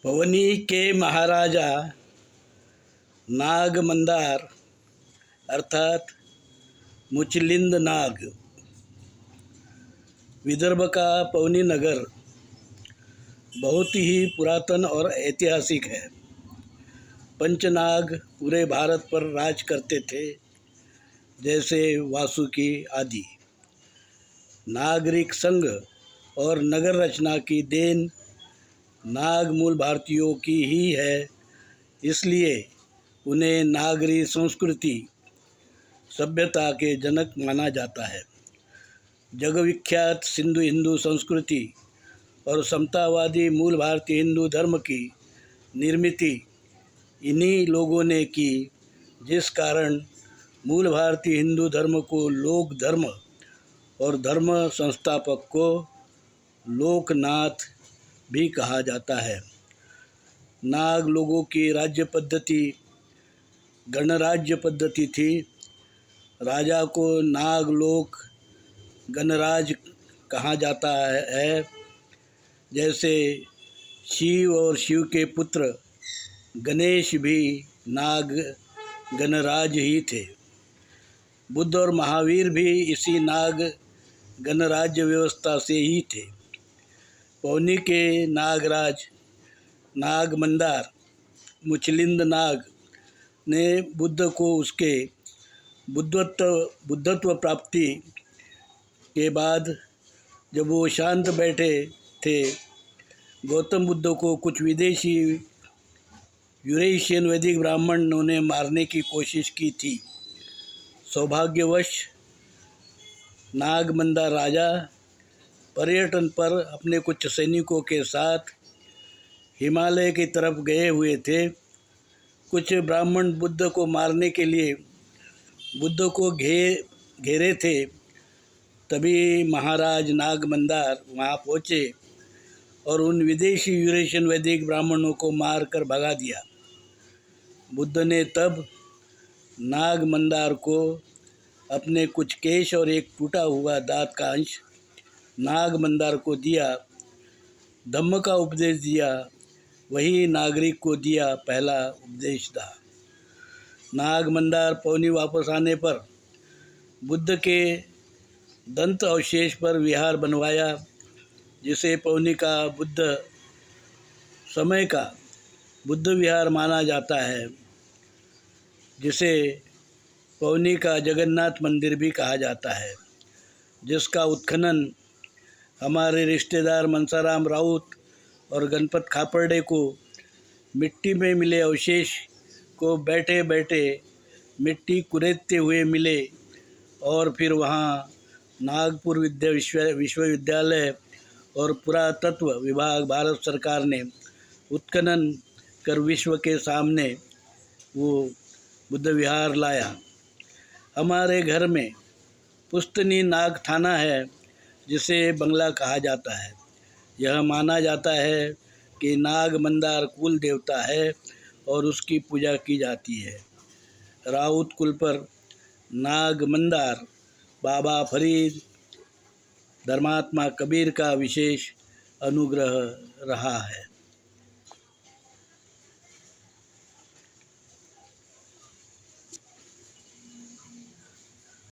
पवनी के महाराजा नाग मंदार अर्थात मुचलिंद नाग, विदर्भ का पवनी नगर बहुत ही पुरातन और ऐतिहासिक है। पंचनाग पूरे भारत पर राज करते थे, जैसे वासुकी आदि। नागरिक संघ और नगर रचना की देन नाग मूल भारतीयों की ही है, इसलिए उन्हें नागरी संस्कृति सभ्यता के जनक माना जाता है। जगविख्यात सिंधु हिंदू संस्कृति और समतावादी मूल भारतीय हिंदू धर्म की निर्मित इन्हीं लोगों ने की, जिस कारण मूल भारतीय हिंदू धर्म को लोक धर्म और धर्म संस्थापक को लोकनाथ भी कहा जाता है। नाग लोगों की राज्य पद्धति गणराज्य पद्धति थी। राजा को नागलोक गणराज कहा जाता है। जैसे शिव और शिव के पुत्र गणेश भी नाग गणराज ही थे। बुद्ध और महावीर भी इसी नाग गणराज्य व्यवस्था से ही थे। पवनी के नागराज नाग मंदार मुचलिंद नाग ने बुद्ध को उसके बुद्धत्व प्राप्ति के बाद जब वो शांत बैठे थे, गौतम बुद्ध को कुछ विदेशी यूरेशियन वैदिक ब्राह्मणों ने मारने की कोशिश की थी। सौभाग्यवश नाग मंदार राजा पर्यटन पर अपने कुछ सैनिकों के साथ हिमालय की तरफ गए हुए थे। कुछ ब्राह्मण बुद्ध को मारने के लिए बुद्ध को घेरे थे। तभी महाराज नाग मंदार वहाँ पहुँचे और उन विदेशी यूरेशियन वैदिक ब्राह्मणों को मार कर भगा दिया। बुद्ध ने तब नाग मंदार को अपने कुछ केश और एक टूटा हुआ दांत का अंश नाग मंदार को दिया। धम्म का उपदेश दिया, वही नागरिक को दिया पहला उपदेश था। नाग मंदार पवनी वापस आने पर बुद्ध के दंत अवशेष पर विहार बनवाया, जिसे पवनी का बुद्ध समय का बुद्ध विहार माना जाता है, जिसे पवनी का जगन्नाथ मंदिर भी कहा जाता है, जिसका उत्खनन हमारे रिश्तेदार मनसाराम राउत और गणपत खापर्डे को मिट्टी में मिले अवशेष को बैठे बैठे मिट्टी कुरेदते हुए मिले और फिर वहाँ नागपुर विश्वविद्यालय और पुरातत्व विभाग भारत सरकार ने उत्खनन कर विश्व के सामने वो बुद्ध विहार लाया। हमारे घर में पुस्तनी नाग थाना है, जिसे बंगला कहा जाता है। यह माना जाता है कि नाग मंदार कुल देवता है और उसकी पूजा की जाती है। राउत कुल पर नाग मंदार बाबा फरीद धर्मात्मा कबीर का विशेष अनुग्रह रहा है।